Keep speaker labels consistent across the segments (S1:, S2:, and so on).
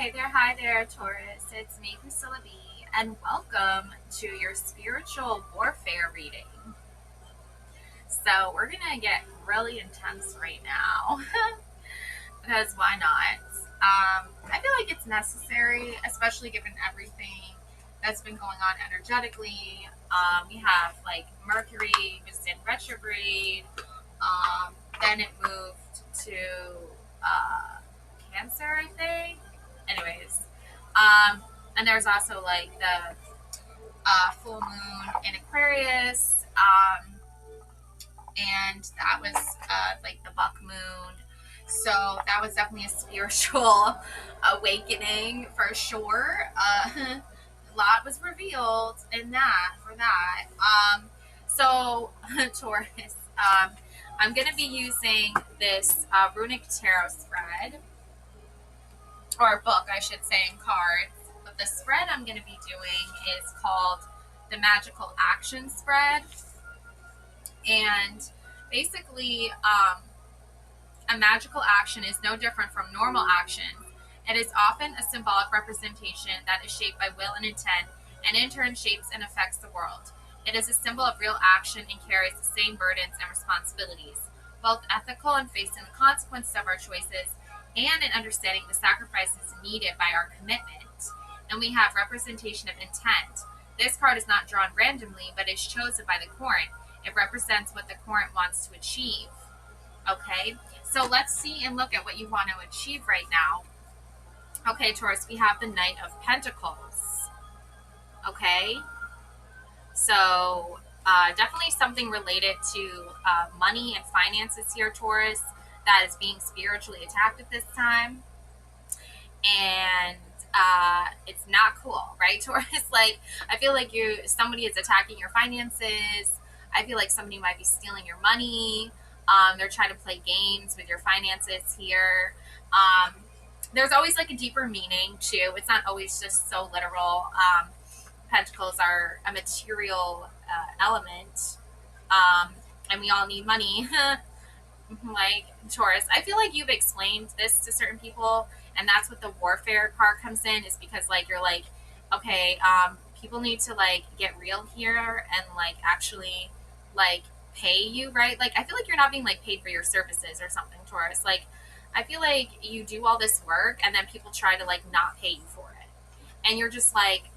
S1: Hey there, hi there, Taurus. It's me, Priscilla B, and welcome to your spiritual warfare reading. So, we're gonna get really intense right now because why not? I feel like it's necessary, especially given everything that's been going on energetically. We have like Mercury just in retrograde, then it moved to uh, Cancer, I think. Anyways, and there's also like the full moon in Aquarius, and that was like the buck moon. So that was definitely a spiritual awakening for sure. A lot was revealed in that for that. So Taurus, I'm going to be using this runic tarot spread, or book, I should say, in cards. But the spread I'm going to be doing is called the Magical Action Spread. And basically, a magical action is no different from normal action. It is often a symbolic representation that is shaped by will and intent, and in turn shapes and affects the world. It is a symbol of real action and carries the same burdens and responsibilities, both ethical in facing the consequences of our choices and in understanding the sacrifices needed by our commitment. And we have representation of intent. This card is not drawn randomly, but is chosen by the current. It represents what the current wants to achieve. Okay, so let's see and look at what you want to achieve right now. Okay, Taurus, we have the Knight of Pentacles. Okay, so definitely something related to money and finances here, Taurus, that is being spiritually attacked at this time. And it's not cool, right, Taurus? Like, I feel like somebody is attacking your finances. I feel like somebody might be stealing your money. They're trying to play games with your finances here. There's always like a deeper meaning too. It's not always just so literal. Pentacles are a material element, and we all need money. Like Taurus, I feel like you've explained this to certain people, and that's what the warfare card comes in. Is because like you're like, okay, people need to like get real here and like actually like pay you, right? Like I feel like you're not being like paid for your services or something, Taurus. Like I feel like you do all this work and then people try to like not pay you for it, and you're just like,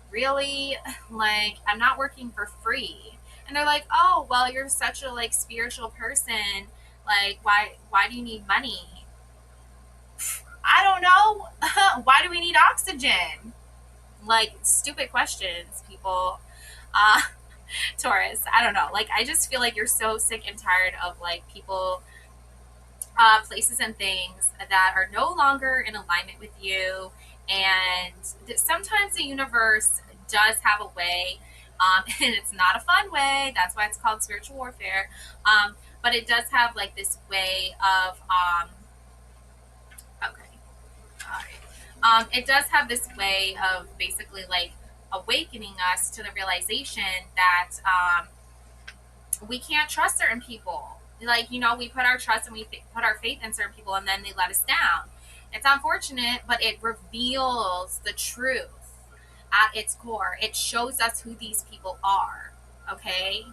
S1: really? Like I'm not working for free. And they're like, oh well, you're such a like spiritual person, like why do you need money? I don't know. Why do we need oxygen? Like stupid questions, people. uh Taurus, I don't know, like I just feel like you're so sick and tired of like people, places and things that are no longer in alignment with you. And sometimes the universe does have a way, and it's not a fun way. That's why it's called spiritual warfare. But it does have like this way of, okay, all right. It does have this way of basically like awakening us to the realization that we can't trust certain people. Like, you know, we put our trust and we put our faith in certain people and then they let us down. It's unfortunate, but it reveals the truth at its core. It shows us who these people are, okay?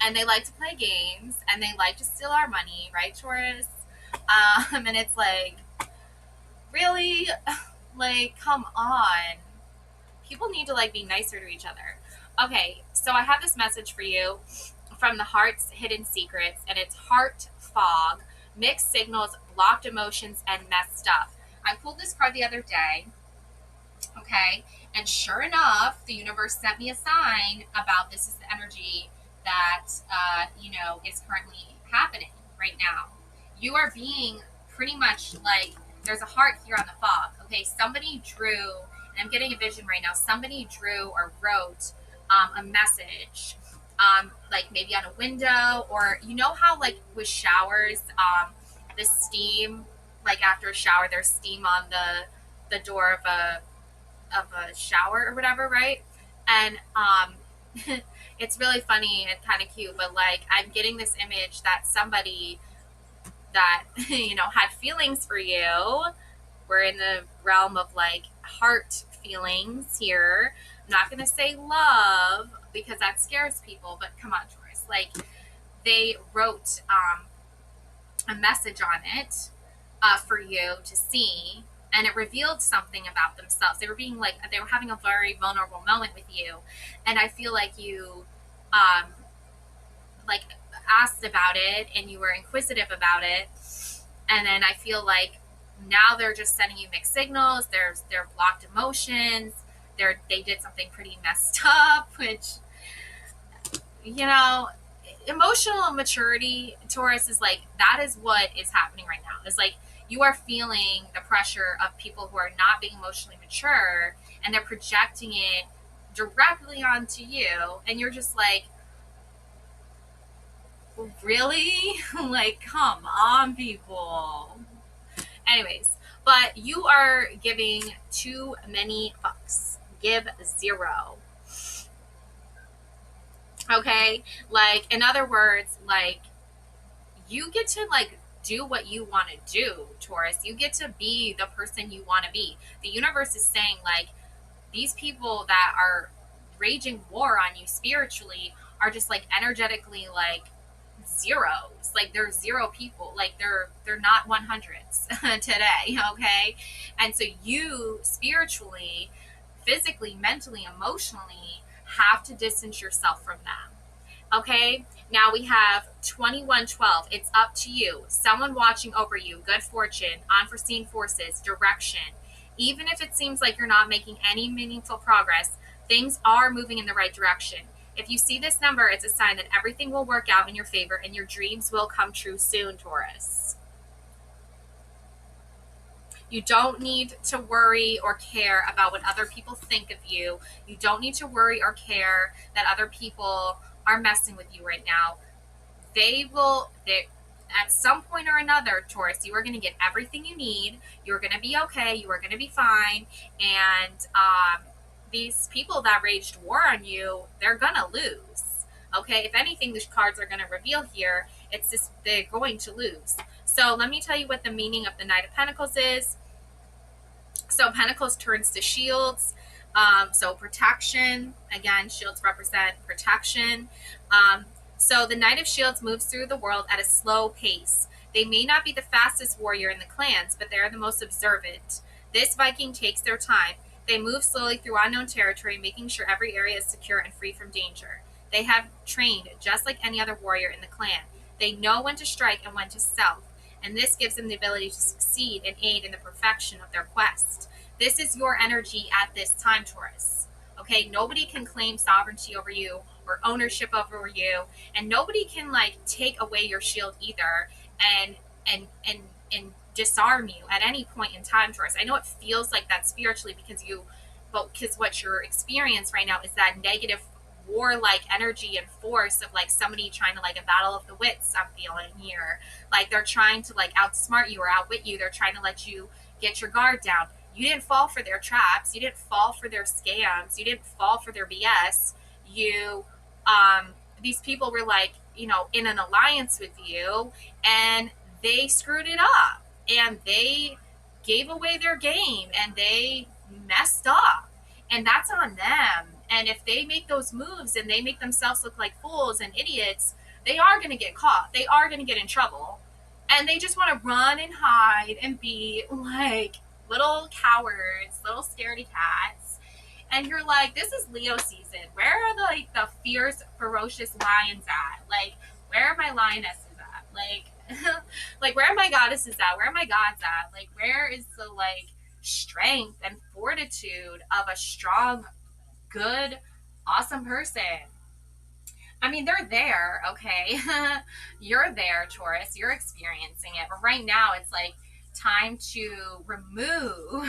S1: And they like to play games and they like to steal our money, right, Taurus? And it's like, really? Like, come on. People need to like be nicer to each other. Okay, so I have this message for you from the Heart's Hidden Secrets, and it's heart fog, mixed signals, blocked emotions, and messed up. I pulled this card the other day, okay, and sure enough, the universe sent me a sign about this is the energy that, is currently happening right now. You are being pretty much like, there's a heart here on the fog, okay? Somebody drew, and I'm getting a vision right now, somebody drew or wrote a message, like maybe on a window, or you know how like with showers, the steam, like after a shower, there's steam on the door of a shower or whatever, right? And it's really funny and kind of cute, but like I'm getting this image that somebody that had feelings for you We're in the realm of like heart feelings here. I'm not going to say love because that scares people, but come on, Taurus. Like, they wrote a message on it for you to see, and it revealed something about themselves. They were being like, they were having a very vulnerable moment with you, and I feel like you like asked about it and you were inquisitive about it, and then I feel like now they're just sending you mixed signals. They're blocked emotions. They did something pretty messed up, which, you know, emotional maturity, Taurus, is like, that is what is happening right now. It's like you are feeling the pressure of people who are not being emotionally mature, and they're projecting it directly onto you, and you're just like, really? Like, come on, people. Anyways, but you are giving too many fucks. Give 0. Okay? Like, in other words, like, you get to like do what you want to do, Taurus. You get to be the person you want to be. The universe is saying, like, these people that are raging war on you spiritually are just like energetically like zeros. Like, they're 0 people. Like, they're not 100s today. Okay? And so you spiritually, physically, mentally, emotionally have to distance yourself from them. Okay, now we have 2112. It's up to you. Someone watching over you, good fortune, unforeseen forces, direction. Even if it seems like you're not making any meaningful progress, things are moving in the right direction. If you see this number, it's a sign that everything will work out in your favor and your dreams will come true soon, Taurus. You don't need to worry or care about what other people think of you. You don't need to worry or care that other people are messing with you right now. At some point or another, Taurus, you are going to get everything you need. You're going to be okay. You are going to be fine. And these people that waged war on you, they're going to lose. Okay, if anything, the cards are going to reveal here, it's just they're going to lose. So let me tell you what the meaning of the Knight of Pentacles is. So Pentacles turns to shields. So protection, again, shields represent protection. So the Knight of Shields moves through the world at a slow pace. They may not be the fastest warrior in the clans, but they are the most observant. This Viking takes their time. They move slowly through unknown territory, making sure every area is secure and free from danger. They have trained just like any other warrior in the clan. They know when to strike and when to stealth, and this gives them the ability to succeed and aid in the perfection of their quest. This is your energy at this time, Taurus. Okay, nobody can claim sovereignty over you or ownership over you, and nobody can like take away your shield either and disarm you at any point in time, Taurus. I know it feels like that spiritually because what you're experiencing right now is that negative warlike energy and force of like somebody trying to like a battle of the wits. I'm feeling here like they're trying to like outsmart you or outwit you. They're trying to let you get your guard down. You didn't fall for their traps. You didn't fall for their scams. You didn't fall for their BS. These people were like, in an alliance with you, and they screwed it up, and they gave away their game, and they messed up, and that's on them. And if they make those moves and they make themselves look like fools and idiots, they are going to get caught. They are going to get in trouble. And they just want to run and hide and be like little cowards, little scaredy cats. And you're like, this is Leo season. Where are the fierce, ferocious lions at? Like, where are my lionesses at? Like, where are my goddesses at? Where are my gods at? Like, where is the strength and fortitude of a strong, good, awesome person? I mean, they're there, okay? You're there, Taurus. You're experiencing it. But right now, it's like time to remove.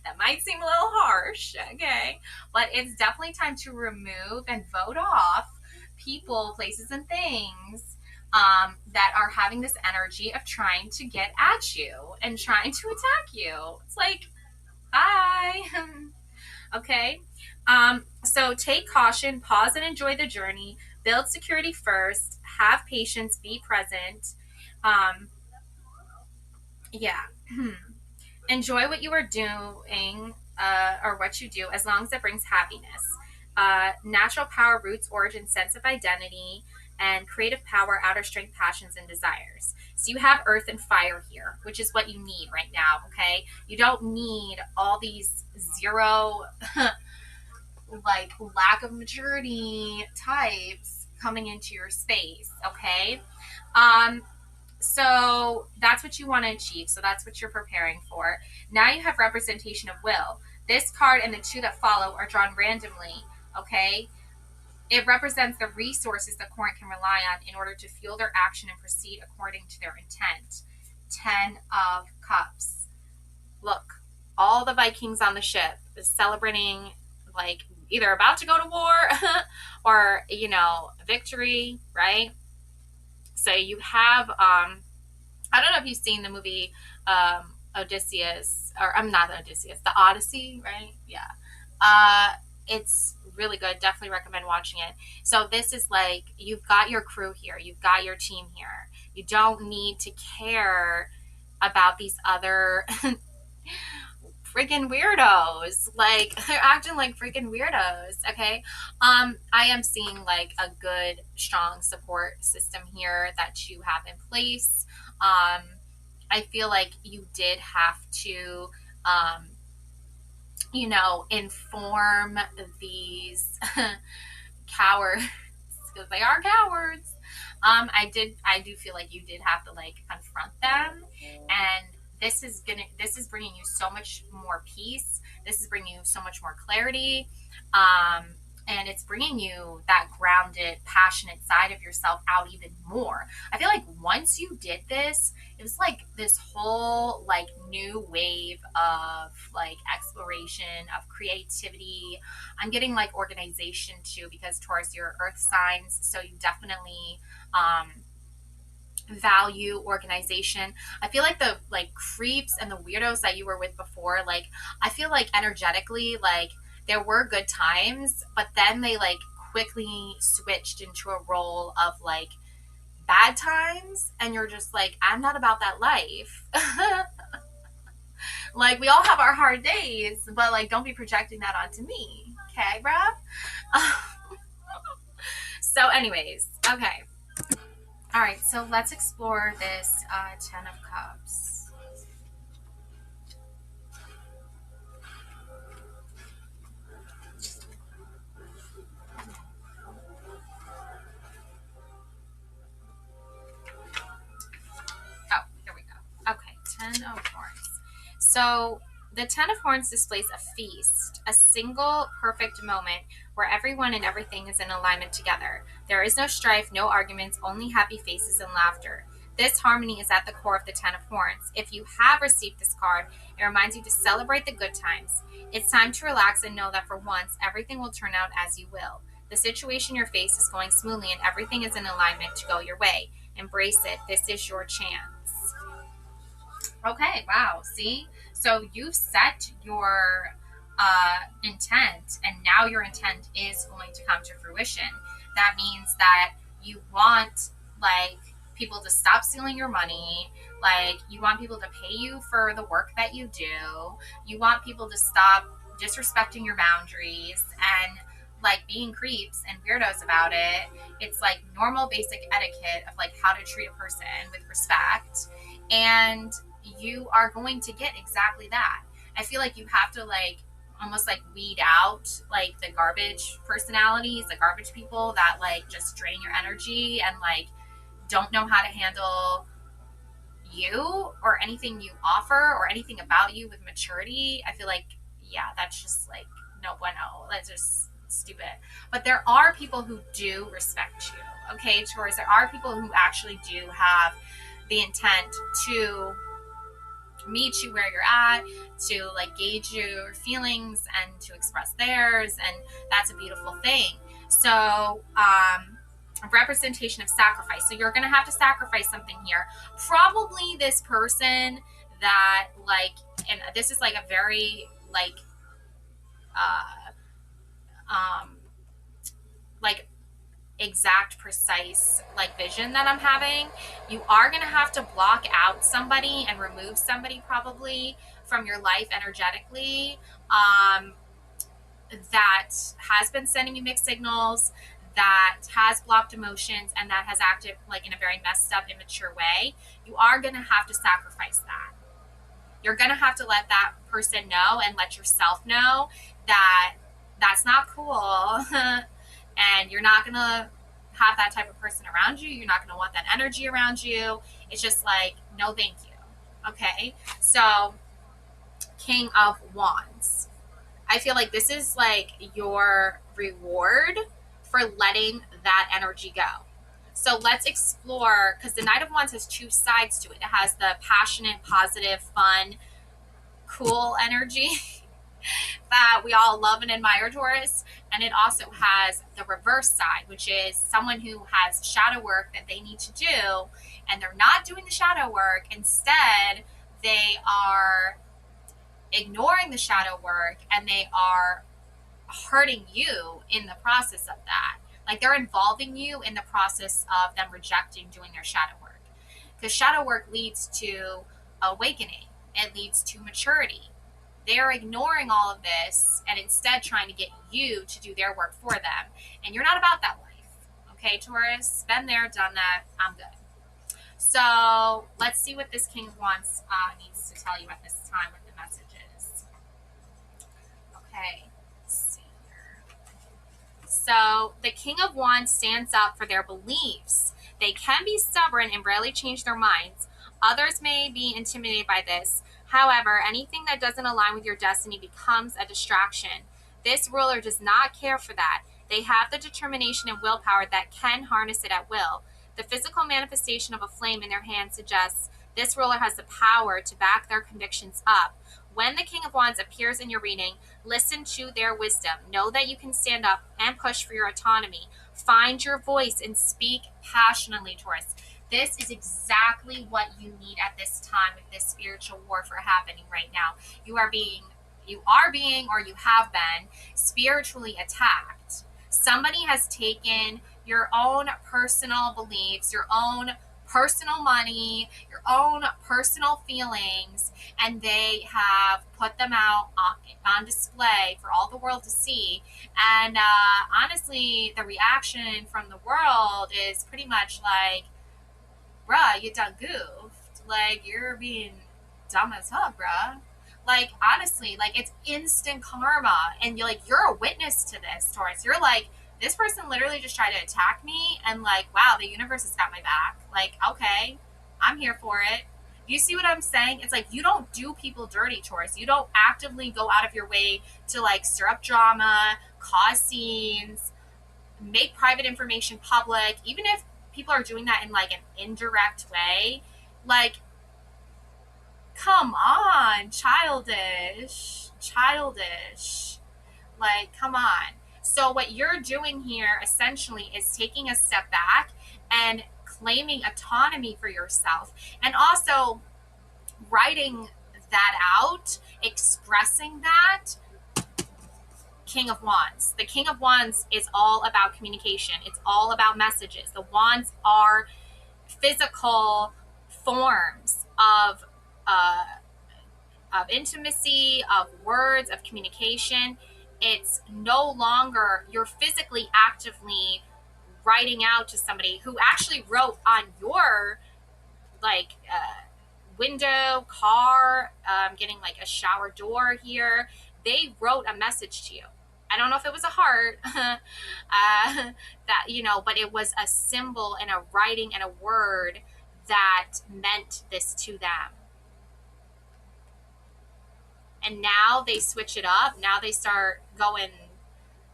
S1: That might seem a little harsh, okay? But it's definitely time to remove and vote off people, places, and things that are having this energy of trying to get at you and trying to attack you. It's like, bye. Okay? So take caution, pause and enjoy the journey, build security first, have patience, be present. Yeah. Enjoy what you are doing or what you do as long as it brings happiness. Natural power, roots, origin, sense of identity, and creative power, outer strength, passions, and desires. So you have earth and fire here, which is what you need right now, okay? You don't need all these zero, like, lack of maturity types coming into your space, okay? Um, so that's what you want to achieve. So that's what you're preparing for. Now you have representation of will. This card and the two that follow are drawn randomly, okay? It represents the resources the current can rely on in order to fuel their action and proceed according to their intent. 10 of Cups. Look, all the Vikings on the ship is celebrating, like, either about to go to war or, you know, victory, right? So you have, I don't know if you've seen the movie Odysseus, or I'm not Odysseus, the Odyssey, right? Yeah. It's really good. Definitely recommend watching it. So this is like, you've got your crew here, you've got your team here. You don't need to care about these other freaking weirdos. Like, they're acting like freaking weirdos, okay? I am seeing like a good, strong support system here that you have in place. I feel like you did have to, you know, inform these cowards, because they are cowards. I do feel like you did have to like confront them, and this is bringing you so much more peace. This is bringing you so much more clarity. And it's bringing you that grounded, passionate side of yourself out even more. I feel like once you did this, it was like this whole like new wave of like exploration, of creativity. I'm getting like organization too, because Taurus, you're earth signs, so you definitely value organization. I feel like the like creeps and the weirdos that you were with before, like, I feel like energetically, like, there were good times, but then they like quickly switched into a role of like bad times, and you're just like, I'm not about that life. Like, we all have our hard days, but like, don't be projecting that onto me, okay, bruh? So anyways, okay. All right, so let's explore this 10 of Cups. Oh, here we go. Okay, 10 of Horns. So the 10 of Horns displays a feast, a single perfect moment where everyone and everything is in alignment together. There is no strife, no arguments, only happy faces and laughter. This harmony is at the core of the 10 of Horns. If you have received this card, it reminds you to celebrate the good times. It's time to relax and know that for once, everything will turn out as you will. The situation you face is going smoothly and everything is in alignment to go your way. Embrace it. This is your chance. Okay, wow. See? So you've set your intent, and now your intent is going to come to fruition. That means that you want, like, people to stop stealing your money. Like, you want people to pay you for the work that you do. You want people to stop disrespecting your boundaries and like being creeps and weirdos about it. It's like normal basic etiquette of like how to treat a person with respect. And you are going to get exactly that. I feel like you have to like almost like weed out like the garbage personalities, the garbage people that like just drain your energy and like don't know how to handle you or anything you offer or anything about you with maturity. I feel like, yeah, that's just like no bueno. That's just stupid. But there are people who do respect you. Okay, Taurus, there are people who actually do have the intent to meet you where you're at, to like gauge your feelings and to express theirs, and that's a beautiful thing. So representation of sacrifice. So you're gonna have to sacrifice something here. Probably this person that like, and this is like a very like like exact precise like vision that I'm having. You are going to have to block out somebody and remove somebody probably from your life energetically, that has been sending you mixed signals, that has blocked emotions, and that has acted like in a very messed up, immature way. You are going to have to sacrifice that. You're going to have to let that person know and let yourself know that that's not cool. And you're not going to have that type of person around you. You're not going to want that energy around you. It's just like, no, thank you. Okay. So, King of Wands. I feel like this is like your reward for letting that energy go. So let's explore, because the Knight of Wands has two sides to it. It has the passionate, positive, fun, cool energy that we all love and admire, Taurus. And it also has the reverse side, which is someone who has shadow work that they need to do, and they're not doing the shadow work. Instead, they are ignoring the shadow work, and they are hurting you in the process of that. Like, they're involving you in the process of them rejecting doing their shadow work. Because shadow work leads to awakening, it leads to maturity. They're ignoring all of this and instead trying to get you to do their work for them. And you're not about that life. Okay, Taurus? Been there, done that. I'm good. So let's see what this King of Wands needs to tell you at this time with the messages. Okay, let's see here. So the King of Wands stands up for their beliefs. They can be stubborn and rarely change their minds. Others may be intimidated by this. However, anything that doesn't align with your destiny becomes a distraction. This ruler does not care for that. They have the determination and willpower that can harness it at will. The physical manifestation of a flame in their hand suggests this ruler has the power to back their convictions up. When the King of Wands appears in your reading, listen to their wisdom. Know that you can stand up and push for your autonomy. Find your voice and speak passionately, Taurus. This is exactly what you need at this time with this spiritual warfare happening right now. You are being, or you have been spiritually attacked. Somebody has taken your own personal beliefs, your own personal money, your own personal feelings, and they have put them out on display for all the world to see. And honestly, the reaction from the world is pretty much like, bruh, you done goofed. Like, you're being dumb as hell, bruh. Like, honestly, like, it's instant karma. And you're a witness to this, Taurus. You're like, this person literally just tried to attack me, and like, wow, the universe has got my back. Like, okay, I'm here for it. You see what I'm saying? It's like, you don't do people dirty, Taurus. You don't actively go out of your way to like stir up drama, cause scenes, make private information public, even if people are doing that in like an indirect way. Like, come on, childish. Like, come on. So what you're doing here essentially is taking a step back and claiming autonomy for yourself, and also writing that out, expressing that. King of Wands. The King of Wands is all about communication. It's all about messages. The wands are physical forms of intimacy, of words, of communication. It's no longer you're physically actively writing out to somebody who actually wrote on your like window, car, getting like a shower door here. They wrote a message to you. I don't know if it was a heart, but it was a symbol and a writing and a word that meant this to them. And now they switch it up. Now they start going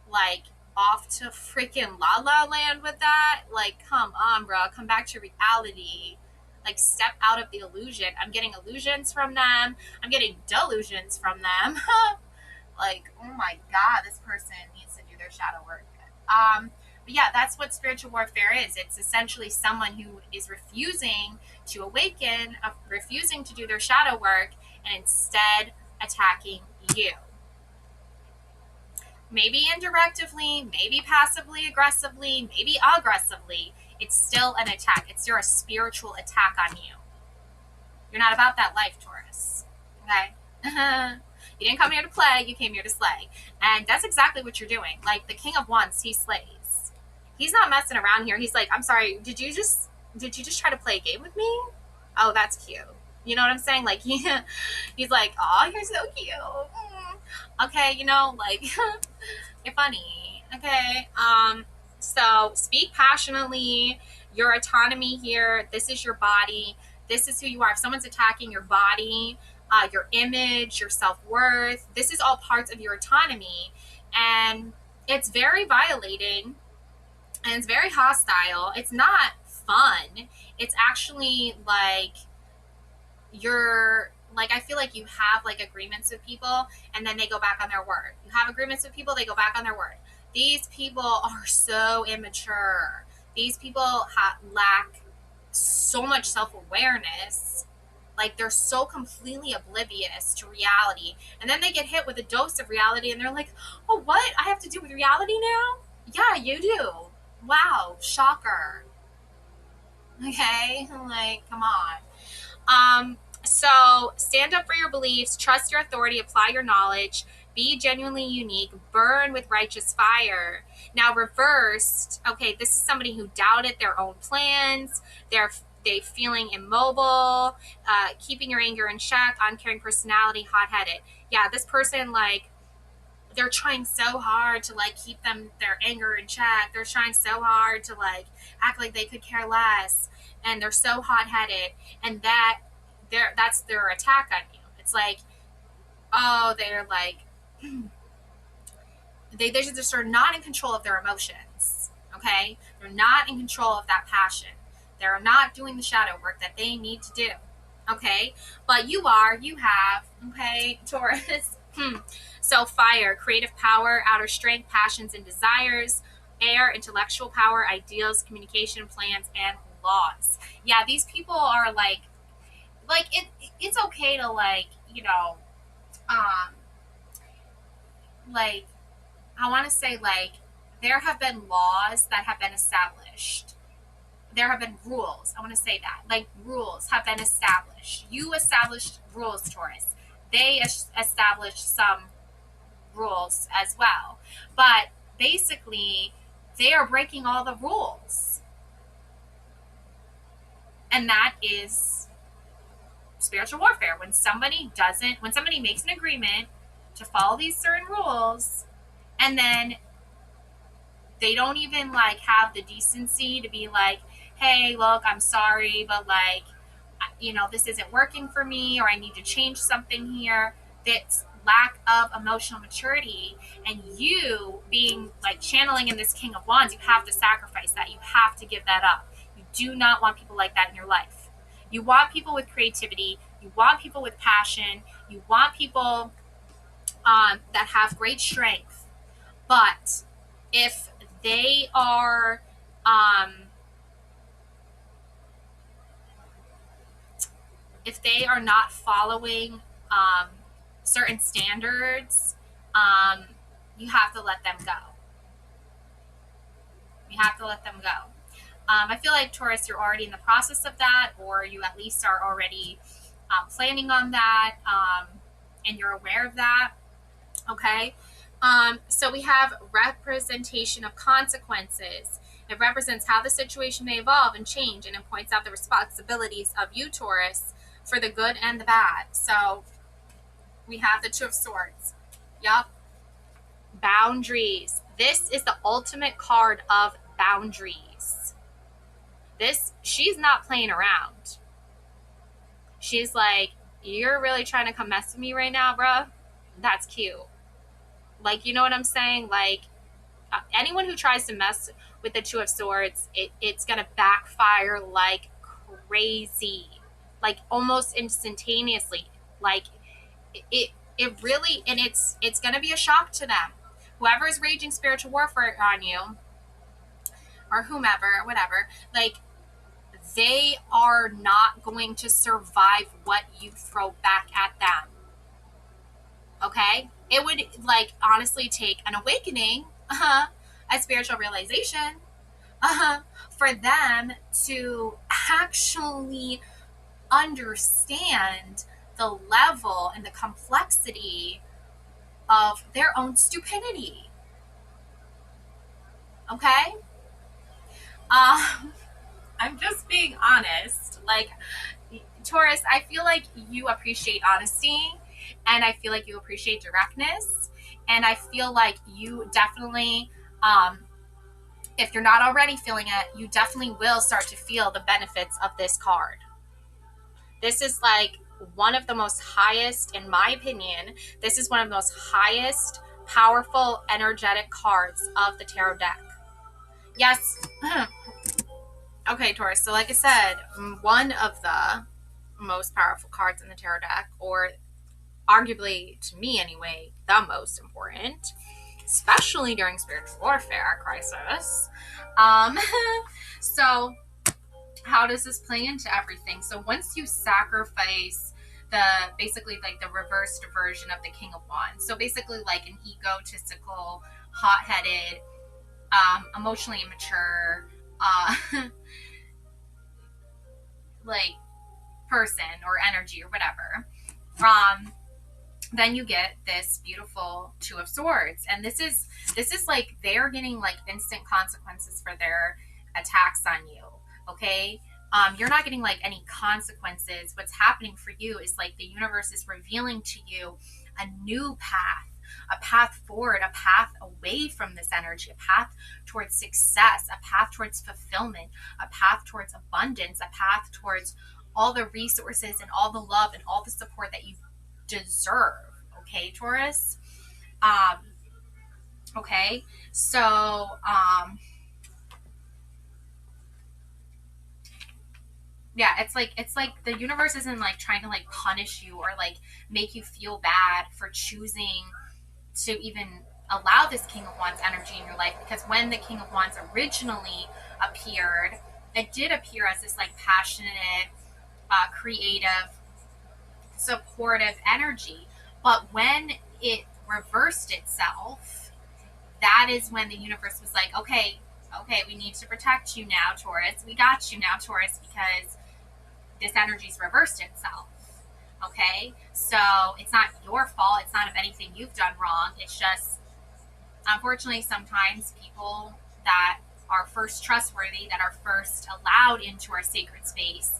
S1: like off to freaking La La Land with that. Like, come on, bro. Come back to reality. Like, step out of the illusion. I'm getting illusions from them. I'm getting delusions from them. Like, oh my God, this person needs to do their shadow work. But yeah, that's what spiritual warfare is. It's essentially someone who is refusing to awaken, refusing to do their shadow work, and instead attacking you. maybe indirectly, maybe passively aggressively, maybe aggressively, it's still an attack. It's your spiritual attack on you. You're not about that life, Taurus. Okay? You didn't come here to play, you came here to slay. And that's exactly what you're doing. Like the King of Wands, he slays. He's not messing around here. He's like, I'm sorry, did you just try to play a game with me? Oh, that's cute. You know what I'm saying? Like he's like, oh, you're so cute. Okay, you know, like you're funny. Okay. So speak passionately. Your autonomy here. This is your body. This is who you are. If someone's attacking your body, your image, your self-worth, this is all parts of your autonomy. And it's very violating and it's very hostile. It's not fun. It's actually like you're like, I feel like you have like agreements with people and then they go back on their word. You have agreements with people, they go back on their word. These people are so immature. These people lack so much self-awareness. Like they're so completely oblivious to reality. And then they get hit with a dose of reality and they're like, oh, what? I have to deal with reality now? Yeah, you do. Wow, shocker. Okay, like, come on. So stand up for your beliefs, trust your authority, apply your knowledge, be genuinely unique, burn with righteous fire. Now reversed, okay, this is somebody who doubted their own plans, they feeling immobile, keeping your anger in check, uncaring personality, hot-headed. Yeah, this person, like, they're trying so hard to like keep their anger in check. They're trying so hard to like act like they could care less, and they're so hot-headed, and that's their attack on you. It's like, oh, they're like they just are not in control of their emotions. Okay, they're not in control of that passion. They're not doing the shadow work that they need to do. Okay, but you have, okay, Taurus. So fire, creative power, outer strength, passions and desires. Air, intellectual power, ideals, communication, plans, and laws. Yeah, these people are like it's okay to like, you know, um like I want to say like there have been laws that have been established. There have been rules. I want to say that. Like rules have been established. You established rules, Taurus. They established some rules as well. But basically, they are breaking all the rules. And that is spiritual warfare. When somebody makes an agreement to follow these certain rules, and then they don't even like have the decency to be like, hey, look, I'm sorry, but like, you know, this isn't working for me, or I need to change something here. That's lack of emotional maturity. And you being like channeling in this King of Wands, you have to sacrifice that. You have to give that up. You do not want people like that in your life. You want people with creativity. You want people with passion. You want people that have great strength. But if they are not following certain standards, you have to let them go. You have to let them go. I feel like, Taurus, you're already in the process of that, or you at least are already planning on that, and you're aware of that. Okay. So we have representation of consequences. It represents how the situation may evolve and change, and it points out the responsibilities of you, Taurus, for the good and the bad. So we have the Two of Swords. Yup. Boundaries. This is the ultimate card of boundaries. She's not playing around. She's like, you're really trying to come mess with me right now, bruh? That's cute. Like, you know what I'm saying? Like, anyone who tries to mess with the Two of Swords, it's going to backfire like crazy. Like, almost instantaneously. Like, it really, and it's going to be a shock to them. Whoever is raging spiritual warfare on you, or whomever, whatever, like, they are not going to survive what you throw back at them. Okay? It would, like, honestly take an awakening, a spiritual realization, for them to actually understand the level and the complexity of their own stupidity. Okay? I'm just being honest. Like, Taurus, I feel like you appreciate honesty, and I feel like you appreciate directness, and I feel like you definitely, if you're not already feeling it, you definitely will start to feel the benefits of this card. This is like one of the most highest, in my opinion, this is one of the most highest, powerful, energetic cards of the tarot deck. Yes. Okay, Taurus. So like I said, one of the most powerful cards in the tarot deck, or arguably, to me anyway, the most important, especially during spiritual warfare crisis. So how does this play into everything? So once you sacrifice the, basically like the reversed version of the King of Wands, so basically like an egotistical, hot-headed, emotionally immature, like person or energy or whatever, then you get this beautiful Two of Swords, and this is like they're getting like instant consequences for their attacks on you. Okay, you're not getting like any consequences. What's happening for you is like the universe is revealing to you a new path, a path forward, a path away from this energy, a path towards success, a path towards fulfillment, a path towards abundance, a path towards all the resources and all the love and all the support that you deserve. Okay, Taurus. Okay, so yeah, it's like the universe isn't like trying to like punish you or like make you feel bad for choosing to even allow this King of Wands energy in your life, because when the King of Wands originally appeared, it did appear as this like passionate, creative, supportive energy. But when it reversed itself, that is when the universe was like, okay, we need to protect you now, Taurus. We got you now, Taurus, because this energy's reversed itself. Okay? So it's not your fault. It's not of anything you've done wrong. It's just, unfortunately, sometimes people that are first trustworthy, that are first allowed into our sacred space,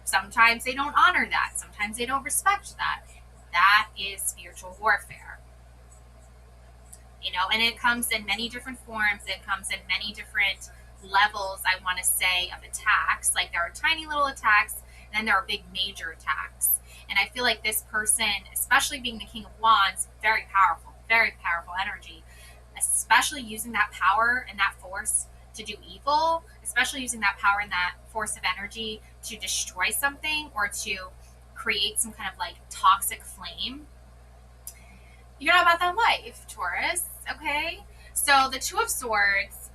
S1: sometimes they don't honor that. Sometimes they don't respect that. That is spiritual warfare. You know, and it comes in many different forms. It comes in many different levels, I want to say, of attacks. Like there are tiny little attacks, and then there are big major attacks. And I feel like this person, especially being the King of Wands, very powerful energy, especially using that power and that force to do evil, especially using that power and that force of energy to destroy something or to create some kind of like toxic flame. You're not about that life, Taurus. Okay, so the Two of Swords,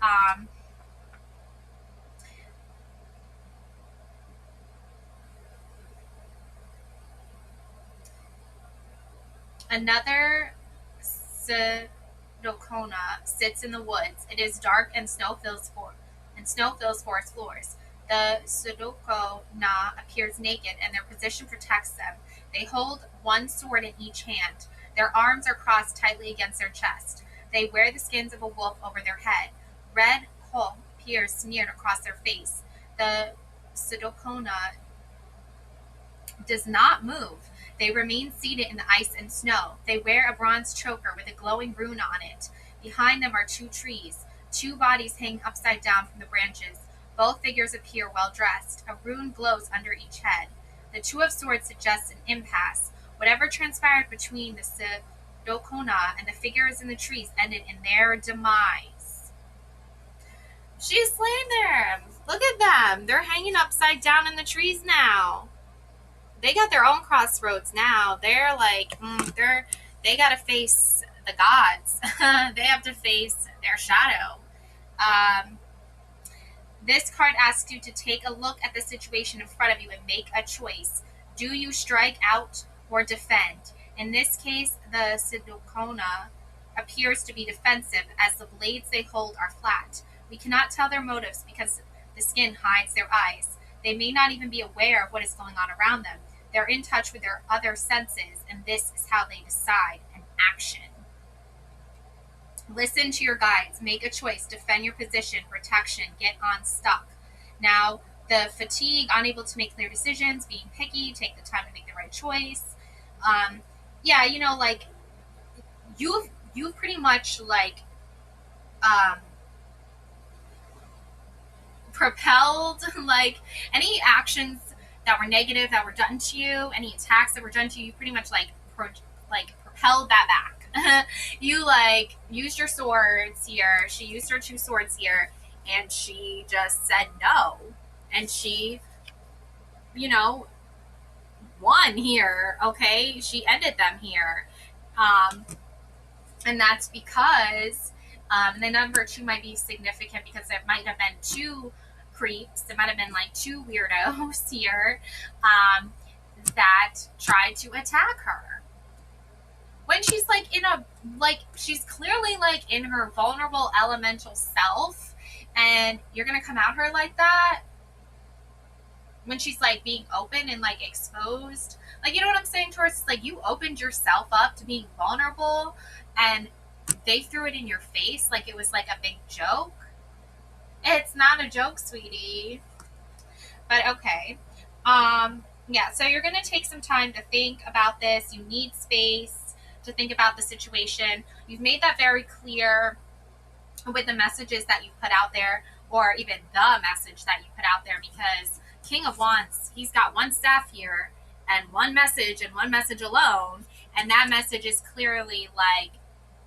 S1: another Sedokona sits in the woods. It is dark and snow fills forest floors. The Sedokona appears naked, and their position protects them. They hold one sword in each hand. Their arms are crossed tightly against their chest. They wear the skins of a wolf over their head. Red hope appears smeared across their face. The Sedokona does not move. They remain seated in the ice and snow. They wear a bronze choker with a glowing rune on it. Behind them are two trees. Two bodies hang upside down from the branches. Both figures appear well dressed. A rune glows under each head. The Two of Swords suggests an impasse. Whatever transpired between the Sedokona and the figures in the trees ended in their demise. She's slain them. Look at them. They're hanging upside down in the trees now. They got their own crossroads now. They're like, they got to face the gods. They have to face their shadow. This card asks you to take a look at the situation in front of you and make a choice. Do you strike out or defend? In this case, the Sidocona appears to be defensive as the blades they hold are flat. We cannot tell their motives because the skin hides their eyes. They may not even be aware of what is going on around them. They're in touch with their other senses, and this is how they decide an action. Listen to your guides. Make a choice. Defend your position. Protection. Get unstuck. Now, the fatigue, unable to make clear decisions, being picky, take the time to make the right choice. Yeah, you know, like you've pretty much like propelled like any actions that were negative that were done to you, any attacks that were done to you, you pretty much like propelled that back. You like used your swords here. She used her 2 swords here, and she just said no, and she, you know, won here. Okay, she ended them here, and that's because the number 2 might be significant because it might have been 2 creeps. It might have been like 2 weirdos here that tried to attack her. When she's like she's clearly like in her vulnerable elemental self, and you're gonna come at her like that when she's like being open and like exposed. Like, you know what I'm saying, Taurus? It's like you opened yourself up to being vulnerable, and they threw it in your face like it was like a big joke. It's not a joke, sweetie. But okay. Yeah, so you're going to take some time to think about this. You need space to think about the situation. You've made that very clear with the messages that you put out there, or even the message that you put out there, because King of Wands, he's got 1 staff here and 1 message and 1 message alone, and that message is clearly like,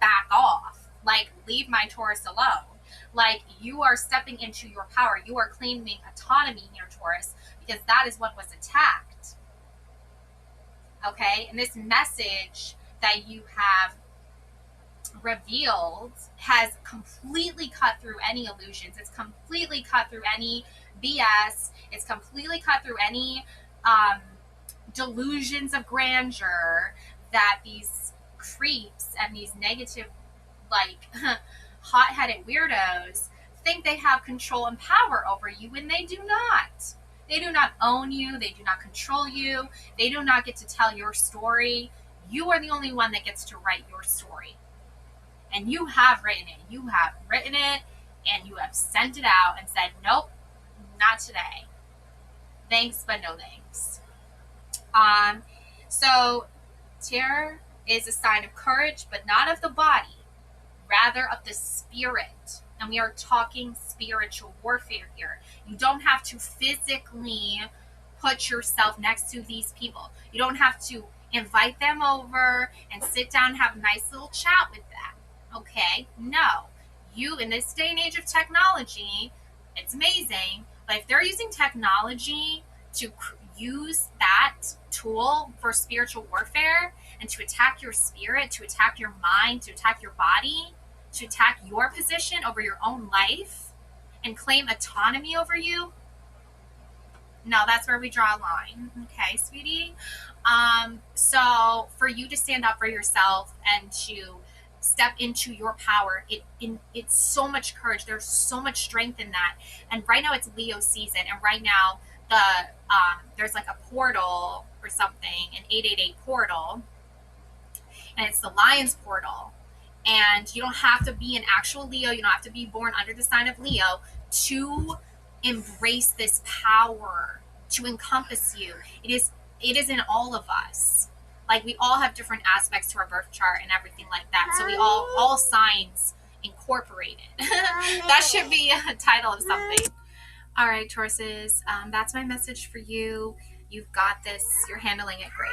S1: back off. Like, leave my Taurus alone. Like, you are stepping into your power. You are claiming autonomy here, Taurus, because that is what was attacked. Okay? And this message that you have revealed has completely cut through any illusions. It's completely cut through any BS. It's completely cut through any delusions of grandeur that these creeps and these negative, like, hot-headed weirdos think they have control and power over you when they do not. They do not own you. They do not control you. They do not get to tell your story. You are the only one that gets to write your story. And you have written it. You have written it, and you have sent it out and said, nope, not today. Thanks, but no thanks. So terror is a sign of courage, but not of the body, rather of the spirit. And we are talking spiritual warfare here. You don't have to physically put yourself next to these people. You don't have to invite them over and sit down and have a nice little chat with them. Okay? No. You, in this day and age of technology, it's amazing, but if they're using technology to use that tool for spiritual warfare and to attack your spirit, to attack your mind, to attack your body, to attack your position over your own life and claim autonomy over you, no, that's where we draw a line. Okay, sweetie? So for you to stand up for yourself and to step into your power, it's so much courage. There's so much strength in that. And right now it's Leo season, and right now there's like a portal or something, an 888 portal, and it's the Lion's portal. And you don't have to be an actual Leo. You don't have to be born under the sign of Leo to embrace this power, to encompass you. It is in all of us. Like, we all have different aspects to our birth chart and everything like that. So we all signs incorporated. That should be a title of something. All right, Tauruses, that's my message for you. You've got this. You're handling it great.